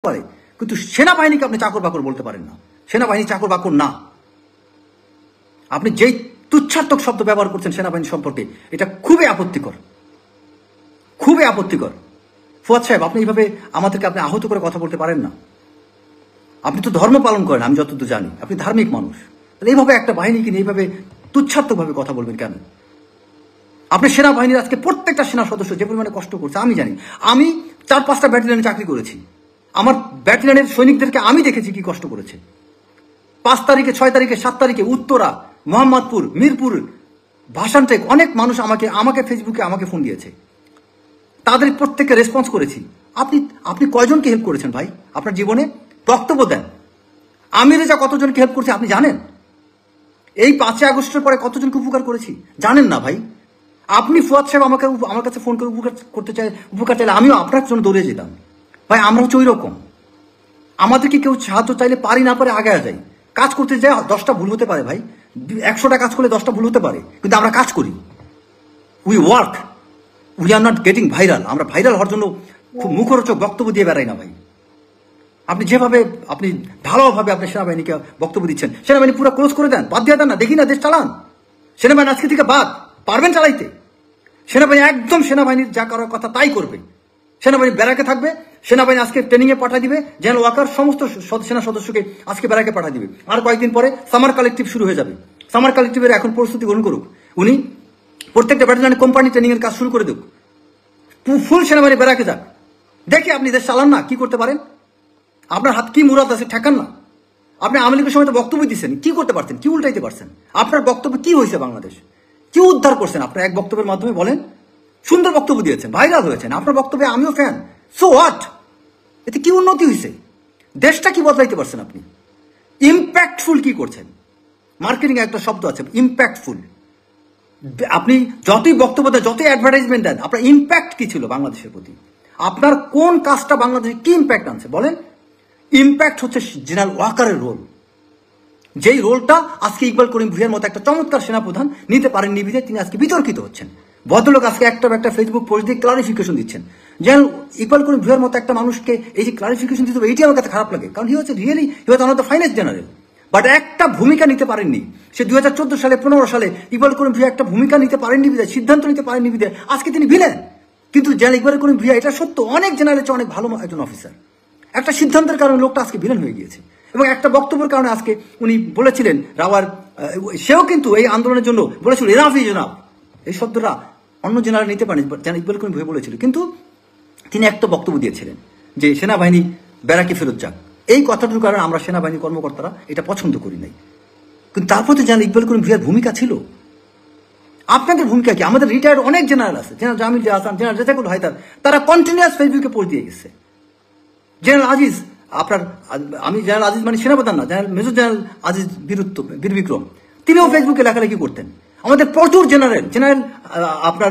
পারে, কিন্তু সেনাবাহিনীকে আপনি চাকর বাকর বলতে পারেন না। সেনাবাহিনী চাকর বাকর না। আপনি যেই তুচ্ছাত্মক শব্দ ব্যবহার করছেন সেনাবাহিনী সম্পর্কে, এটা খুবই আপত্তিকর, খুবই আপত্তিকর। ফুয়াদ সাহেব, আপনি এইভাবে আমাদেরকে আপনি আহত করে কথা বলতে পারেন না। আপনি তো ধর্ম পালন করেন, আমি যতদূর জানি আপনি ধার্মিক মানুষ। তাহলে এইভাবে একটা বাহিনীকে নিয়ে এইভাবে তুচ্ছাত্মকভাবে কথা বলবেন কেন? আপনি সেনাবাহিনীর আজকে প্রত্যেকটা সেনা সদস্য যে পরিমাণে কষ্ট করছে আমি জানি। আমি 4-5টা ব্যাটালিয়নে চাকরি করেছি। আমার ব্যাটালিয়নের সৈনিকদেরকে আমি দেখেছি কি কষ্ট করেছে। 5 তারিখে, 6 তারিখে, 7 তারিখে উত্তরা, মোহাম্মদপুর, মিরপুর, ভাসানটেক অনেক মানুষ আমাকে ফেসবুকে আমাকে ফোন দিয়েছে। তাদের প্রত্যেককে রেসপন্স করেছি। আপনি কয়জনকে হেল্প করেছেন ভাই আপনার জীবনে? বক্তব্য দেন। আমি রেজা কতজনকে হেল্প করছি আপনি জানেন? এই 5 আগস্টের পরে কতজনকে উপকার করেছি জানেন না ভাই? আপনি ফুয়াদ সাহেব আমার কাছে ফোন করে উপকার চাইলে আমিও আপনার জন্য দৌড়ে যেতাম। ভাই আমরা হচ্ছে ওই রকম। আমাদেরকে কেউ সাহায্য চাইলে পারি না পারে আগে যাই। কাজ করতে যাই 10টা ভুল হতে পারে ভাই, 100টা কাজ করলে 10টা ভুল হতে পারে, কিন্তু আমরা কাজ করি। We work, we are not getting viral. আমরা ভাইরাল হওয়ার জন্য খুব মুখরোচক বক্তব্য দিয়ে বেড়াই না ভাই। আপনি যেভাবে আপনি ভালোভাবে আপনি সেনাবাহিনীকে বক্তব্য দিচ্ছেন, সেনাবাহিনী পুরো ক্লোজ করে দেন, বাদ দিয়ে দেন না, দেখি না দেশ চালান। সেনাবাহিনী আজকে থেকে বাদ, পারবেন চালাইতে? সেনাবাহিনী একদম সেনাবাহিনীর যা করার কথা তাই করবে। সেনাবাহিনী ব্যারাকে থাকবে। সেনাবাহিনী আজকে ট্রেনিংয়ে পাঠিয়ে দিবে, জেনারেল ওয়াকার সমস্ত সেনা সদস্যকে আজকে ব্যারাকে পাঠিয়ে দিবে। আর কয়েকদিন পরে সামার কালেকটিভ শুরু হয়ে যাবে। সামার কালেকটিভের এখন প্রস্তুতি গ্রহণ করুক। উনি প্রত্যেকটা ব্যাটালিয়নে কোম্পানি ট্রেনিং এর কাজ শুরু করে দেব। ফুল সেনাবাহিনী ব্যারাকে যাক, দেখি আপনি দেশ চালান না, কি করতে পারেন। আপনার হাত কি মুরাদ আছে ঠেকান না। আপনি আওয়ামী লীগের সময় তো বক্তব্য দিচ্ছেন, কি করতে পারছেন, কি উল্টাইতে পারছেন? আপনার বক্তব্য কি হয়েছে? বাংলাদেশ কি উদ্ধার করছেন আপনার এক বক্তব্যের মাধ্যমে? বলেন। সুন্দর বক্তব্য দিয়েছেন, ভাইরাল হয়েছেন, আপনার বক্তব্যে আমিও ফ্যান। So what? এতে কি উন্নতি হয়েছে? দেশটা কি বদলাইতে পারছেন আপনি? ইম্প্যাক্টফুল কি করছেন? মার্কেটিং একটা শব্দ আছে, ইম্প্যাক্টফুল। আপনি যতই বক্তব্য দেন, যতই অ্যাডভার্টাইজমেন্ট দেন, আপনার ইম্প্যাক্ট কি ছিল বাংলাদেশের প্রতি? আপনার কোন কাজটা বাংলাদেশে কি ইম্প্যাক্ট আনছে বলেন? ইম্প্যাক্ট হচ্ছে জেনারেল ওয়াকারের রোল, যেই রোলটা আজকে ইকবাল করিম ভুঁইয়ার মতো একটা চমৎকার সেনাপ্রধান নিতে পারেননি বিধায় তিনি আজকে বিতর্কিত হচ্ছেন। ভদ্রলোক আজকে একটা ফেসবুক পোস্ট দিয়ে ক্লারিফিকেশন দিচ্ছেন। জেনারেল ইকবাল করিম ভুঁইয়ার মতো একটা মানুষকে এই যে ক্লারিফিকেশন দিতে হবে, এটি আমার কাছে খারাপ লাগে, কারণ he was one of the finest general. But একটা ভূমিকা নিতে পারেননি সে 2014 সালে 15 সালে ইকবাল করিম ভুঁইয়া একটা ভূমিকা নিতে পারেননি বিধায়, সিদ্ধান্ত নিতে পারেননি বিধায় আজকে তিনি ভিলেন। কিন্তু জেনারেল ইকবাল করিম ভুঁইয়া, এটা সত্য, অনেক জেনারেল অনেক ভালো একজন অফিসার। একটা সিদ্ধান্তের কারণে লোকটা আজকে ভিলেন হয়ে গিয়েছে, এবং একটা বক্তব্যের কারণে আজকে উনি বলেছিলেন রাওয়ার, সেও কিন্তু এই আন্দোলনের জন্য বলেছিল এনাফ ইজ এনাফ। এই শব্দটা অন্য জেনারেল নিতে পারেন, ইকবাল করিম ভুঁইয়া বলেছিল। কিন্তু তিনি একটা বক্তব্য দিয়েছিলেন যে সেনাবাহিনী ব্যারাকে ফেরত যাক। এই কথাটার কারণে আমরা সেনাবাহিনী কর্মকর্তারা এটা পছন্দ করি নাই। কিন্তু তারপর তো জেনারেল ইকবাল করিম ভুঁইয়ার ভূমিকা ছিল। আপনাদের ভূমিকা কি? আমাদের রিটায়ার্ড অনেক জেনারেল আছে, জেনারেল জামিল হাসান, জেনারেল রেজাকুল হায়দার, তারা কন্টিনিউয়াস ফেসবুকে পোস্ট দিয়ে গেছে। জেনারেল আজিজ, আমি জেনারেল আজিজ মানে সেনাপ্রধান না, মেজর জেনারেল আজিজ বীর বিক্রম, তিনিও ফেসবুকে লেখালেখি করতেন। আমাদের প্রচুর জেনারেল আপনার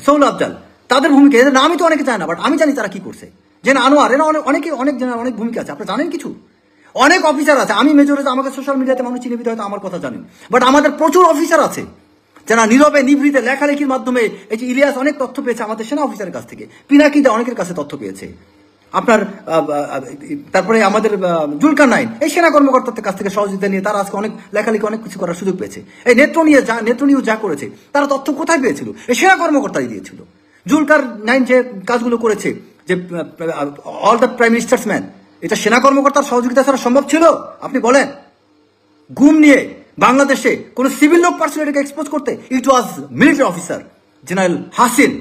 সৌল আফজাল, তাদের ভূমিকা, এদের নামই তো অনেকে চায় না, বাট আমি জানি তারা কি করছে। জেনারেল আনোয়ার, এরা অনেক জেনারেল অনেক ভূমিকা আছে, আপনারা জানেন কিছু? অনেক অফিসার আছে। আমি মেজর, আমাকে সোশ্যাল মিডিয়াতে মানুষ চিনে হয়তো আমার কথা জানেন, বাট আমাদের প্রচুর অফিসার আছে যারা নীরবে নিভৃতে লেখালেখির মাধ্যমে, এই যে ইলিয়াস অনেক তথ্য পেয়েছে আমাদের সেনা অফিসারের কাছ থেকে, পিনাকিদা অনেকের কাছে তথ্য পেয়েছে, আপনার তারপরে আমাদের জুলকার নাইন, এই সেনা কর্মকর্তাদের কাছ থেকে সহযোগিতা নিয়ে তারা আজকে অনেক লেখালেখি অনেক কিছু করার সুযোগ পেয়েছে। এই নেত্র নিউজ যা করেছে, তারা তথ্য কোথায় পেয়েছিল? এই সেনা কর্মকর্তাই দিয়েছিল। জুলকার নাইন যে কাজগুলো করেছে, যে all the prime ministers man, এটা সেনা কর্মকর্তার সহযোগিতা ছাড়া সম্ভব ছিল? আপনি বলেন। গুম নিয়ে বাংলাদেশে কোন সিভিল লোক পারছিল এটাকে এক্সপোজ করতে? It was military officer general Hasin,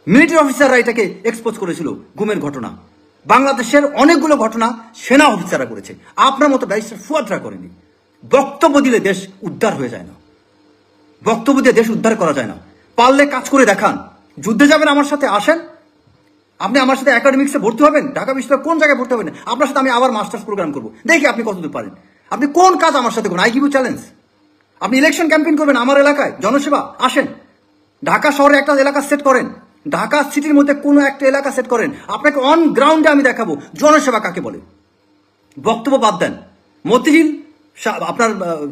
military অফিসাররা এটাকে এক্সপোজ করেছিল। গুমের ঘটনা বাংলাদেশের অনেকগুলো ঘটনা সেনা অফিসাররা করেছে, আপনার মতো ব্যারিস্টার ফুয়াদরা করেনি। বক্তব্য দিলে দেশ উদ্ধার হয়ে যায় না, বক্তব্য দিয়ে দেশ উদ্ধার করা যায় না। পারলে কাজ করে দেখান। যুদ্ধে যাবেন আমার সাথে, আসেন। আপনি আমার সাথে একাডেমিক্সে ভর্তি হবেন, ঢাকা বিশ্ববিদ্যালয় কোন জায়গায় ভর্তি হবেন, আপনার সাথে আমি আবার মাস্টার্স প্রোগ্রাম করবো, দেখি আপনি কতদূর পারেন। আপনি কোন কাজ আমার সাথে করুন, আই গিভ ইউ চ্যালেঞ্জ। আপনি ইলেকশন ক্যাম্পেইন করবেন আমার এলাকায়, জনসেবা, আসেন। ঢাকা শহরে একটা এলাকা সেট করেন, ঢাকা সিটির মধ্যে কোনো একটা এলাকা সেট করেন, আপনাকে অন গ্রাউন্ডে আমি দেখাবো জনসেবা কাকে বলে। বক্তব্য বাদ দেন। মতিঝিল, আপনার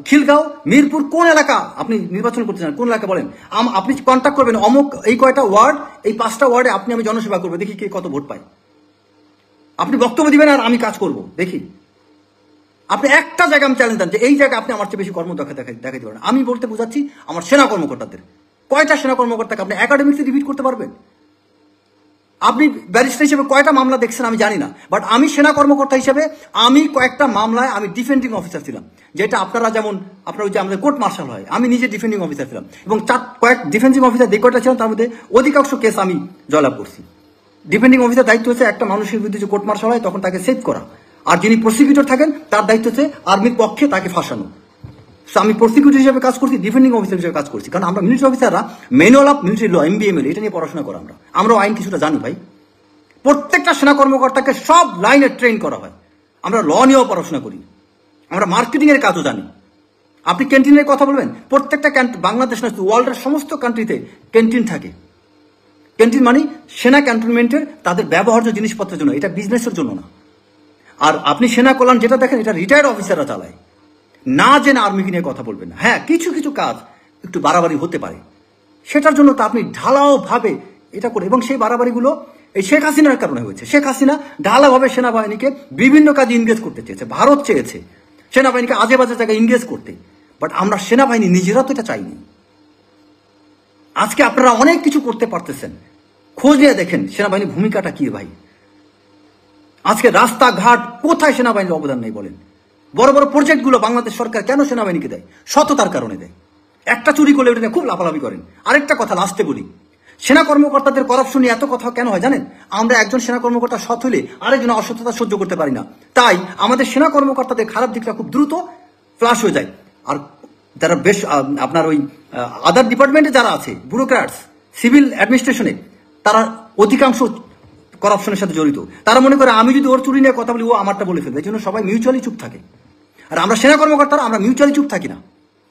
খিলগাঁও, মিরপুর, কোন এলাকা আপনি নির্বাচন করতে চান, কোন এলাকা বলেন। আপনি কন্ট্যাক্ট করবেন অমুক এই কয়টা ওয়ার্ড, এই 5টা ওয়ার্ডে আপনি আমি জনসেবা করবো, দেখি কে কত ভোট পায়। আপনি বক্তব্য দিবেন আর আমি কাজ করব, দেখি। আপনি একটা জায়গায় আমি চ্যালেঞ্জ দেন যে এই জায়গায় আপনি আমার চেয়ে বেশি কর্ম দেখাতে পারেন। আমি বলতে বোঝাচ্ছি আমার সেনা কর্মকর্তাদের, কয়টা সেনা কর্মকর্তাকে আপনি একাডেমিক্সে ডিভিট করতে পারবেন? আপনি ব্যারিস্টার হিসেবে কয়টা মামলা দেখছেন আমি জানি না, বাট আমি সেনা কর্মকর্তা হিসেবে আমি কয়েকটা মামলায় আমি ডিফেন্ডিং অফিসার ছিলাম, যেটা আপনারা যেমন আপনার ওই যে আমাদের কোর্ট মার্শাল হয়, আমি নিজে ডিফেন্ডিং অফিসার ছিলাম, এবং কয়েক ডিফেন্সিভ অফিসার যে কয়টা ছিলাম তার মধ্যে অধিকাংশ কেস আমি জয়লাভ করছি। ডিফেন্ডিং অফিসার দায়িত্ব হচ্ছে একটা মানুষের বিরুদ্ধে যে কোর্ট মার্শাল হয় তখন তাকে সেভ করা, আর যিনি প্রসিকিউটর থাকেন তার দায়িত্ব হচ্ছে আর্মির পক্ষে তাকে ফাঁসানো। আমি প্রসিকিউটর হিসেবে কাজ করছি, ডিফেন্ডিং অফিসার হিসেবে কাজ করছি, কারণ আমরা মিলিটারি অফিসাররা manual of military law MBML এটা নিয়ে পড়াশোনা করা, আমরাও আইন কিছুটা জানি ভাই। প্রত্যেকটা সেনা কর্মকর্তাকে সব লাইনে ট্রেন করা হয়, আমরা ল নিয়েও পড়াশোনা করি, আমরা মার্কেটিং এর কাজও জানি। আপনি ক্যান্টিনের কথা বলবেন, প্রত্যেকটা বাংলাদেশ না ওয়ার্ল্ডের সমস্ত কান্ট্রিতে ক্যান্টিন থাকে। ক্যান্টিন মানে সেনা ক্যান্টনমেন্টের তাদের ব্যবহার্য জিনিসপত্রের জন্য, এটা বিজনেসের জন্য না। আর আপনি সেনা কল্যাণ যেটা দেখেন এটা রিটায়ার্ড অফিসাররা চালায়, না জেনে আর্মিকে নিয়ে কথা বলবেন না। হ্যাঁ, কিছু কিছু কাজ একটু বাড়াবাড়ি হতে পারে, সেটার জন্য তো আপনি ঢালাও ভাবে এটা করে, এবং সেই বাড়াবাড়িগুলো এই শেখ হাসিনার কারণে হয়েছে। শেখ হাসিনা ঢালাভাবে সেনাবাহিনীকে বিভিন্ন কাজে ইনগেজ করতে চেয়েছে, ভারত চেয়েছে সেনাবাহিনীকে আজে বাজে জায়গায় ইনগেজ করতে, বাট আমরা সেনাবাহিনী নিজেরা তো এটা চাইনি। আজকে আপনারা অনেক কিছু করতে পারতেছেন, খোঁজ নিয়ে দেখেন সেনাবাহিনীর ভূমিকাটা কি ভাই। আজকে রাস্তাঘাট কোথায় সেনাবাহিনীর অবদান নেই বলেন? বড় বড় প্রজেক্টগুলো বাংলাদেশ সরকার কেন সেনাবাহিনীকে দেয়? সততার কারণে দেয়। একটা চুরি করলে ওটা খুব লাফালাফি করেন। আরেকটা কথা লাস্টে বলি, সেনা কর্মকর্তাদের করাপশন নিয়ে এত কথা কেন হয় জানেন? আমরা একজন সেনা কর্মকর্তা সৎ হলে আরেকজন অসততা সহ্য করতে পারি না, তাই আমাদের সেনা কর্মকর্তাদের খারাপ দিকটা খুব দ্রুত ফ্লাশ হয়ে যায়। আর যারা বেশ আপনার ওই আদার ডিপার্টমেন্টে যারা আছে, ব্যুরোক্র্যাটস, সিভিল অ্যাডমিনিস্ট্রেশনে, তারা অধিকাংশ করাপশনের সাথে জড়িত। তারা মনে করে আমি যদি ওর চুরি নিয়ে কথা বলি ও আমারটা বলে ফেলবে, এই জন্য সবাই মিউচুয়ালি চুপ থাকে। আর আমরা সেনা কর্মকর্তারা আমরা মিউচুয়ালি চুপ থাকি না,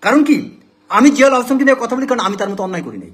কারণ কি আমি জিয়াউল আহসানকে নিয়ে কথা বলি, কারণ আমি তার মতো অন্যায় করি নাই।